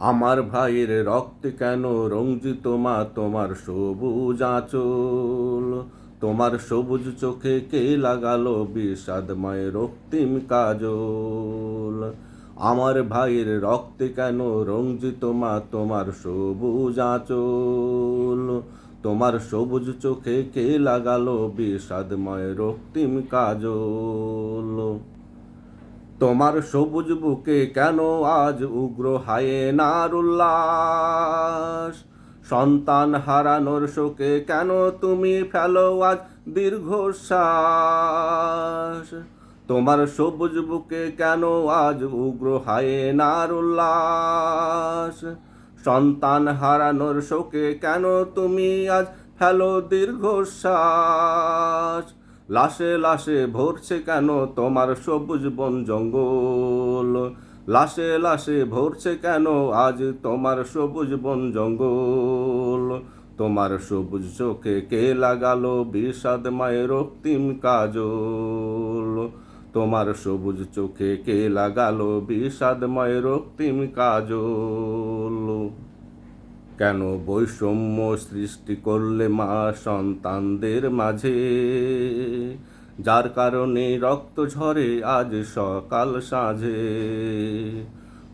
আমার ভাইয়ের রক্তে কেন রঞ্জিত মা তোমার সবুজ আঁচল? তোমার সবুজ চোখে কে লাগালো বিষাদময় রক্তিম কাজল? আমার ভাইয়ের রক্তে কেন রঞ্জিত মা তোমার সবুজ আঁচল? তোমার সবুজ চোখে কে লাগালো বিষাদময় রক্তিম কাজল? তোমার সবুজ বুকে কেন আজ উগ্র হায়েনার উল্লাস? সন্তান হারানোর শোকে কেন তুমি ফেলো আজ দীর্ঘশ্বাস? তোমার সবুজ বুকে কেন আজ উগ্র হায়েনার উল্লাস? সন্তান হারানোর শোকে কেন তুমি আজ ফেলো দীর্ঘশ্বাস? লাশে লাশে ভরছে কেন তোমার সবুজ বন জঙ্গল? লাশে লাশে ভরছে কেন আজ তোমার সবুজ বন জঙ্গল? তোমার সবুজ চোখে কে লাগালো বিষাদময় রক্তিম কাজল? তোমার সবুজ চোখে কে লাগালো বিষাদময় রক্তিম কাজল? কেন বৈষম্য সৃষ্টি করলে মা সন্তানদের মাঝে, যার কারণে রক্ত ঝরে আজ সকাল সাঁঝে?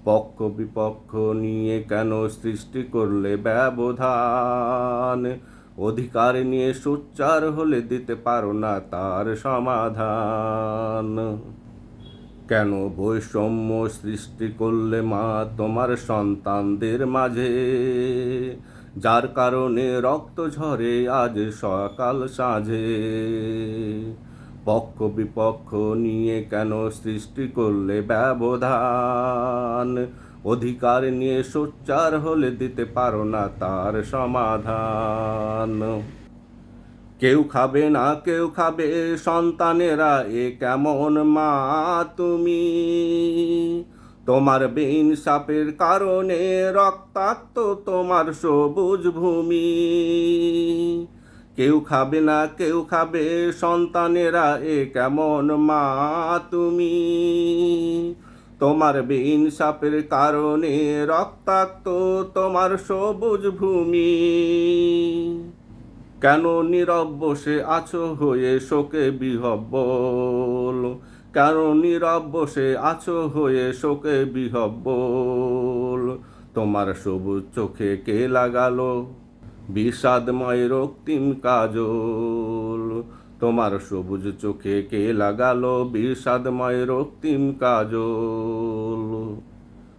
পক্ষ বিপক্ষ নিয়ে কেন সৃষ্টি করলে ব্যবধান? অধিকার নিয়ে সোচ্চার হলে দিতে পারো না তার সমাধান। কেন বৈষম্য সৃষ্টি করলে মা তোমার সন্তানদের মাঝে, যার কারণে রক্ত ঝরে আজ সকাল সাঁঝে? পক্ষ বিপক্ষ নিয়ে কেন সৃষ্টি করলে ব্যবধান? অধিকার নিয়ে সোচ্চার হলে দিতে পারো না তার সমাধান। কেউ খাবে না কেউ খাবে সন্তানেরা, এ কেমন মা তুমি? তোমার বেইনসাফের কারণে রক্তাক্ত তোমার সবুজ ভূমি। কেউ খাবে না কেউ খাবে সন্তানেরা, এ কেমন মা তুমি? তোমার বেইনসাফের কারণে রক্তাক্ত তোমার সবুজ ভূমি। কেন নীরব বসে আছো হয়ে শোকে বিহ্বল? কেন নীরব বসে আছো হয়ে শোকে বিহ্বল? তোমার সবুজ চোখে কে লাগালো বিষাদময় রক্তিম কাজল? তোমার সবুজ চোখে কে লাগালো বিষাদময় রক্তিম কাজল?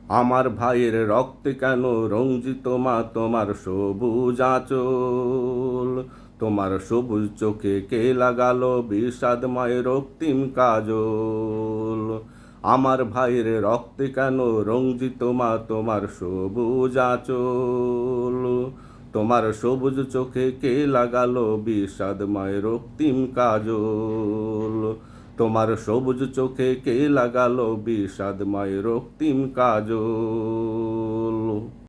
আমার ভাইয়ের রক্তে কেন রঞ্জিত মা তোমার সবুজ আঁচল? তোমার সবুজ চোখে কে লাগালো বিষাদময় রক্তিম কাজল? আমার ভাইয়ের রক্তে কেন রঞ্জিত মা তোমার সবুজ আঁচল? তোমার সবুজ চোখে কে লাগালো বিষাদময় রক্তিম কাজল? তোমার সবুজ চোখে কে লাগালো বিষাদময় রক্তিম কাজল?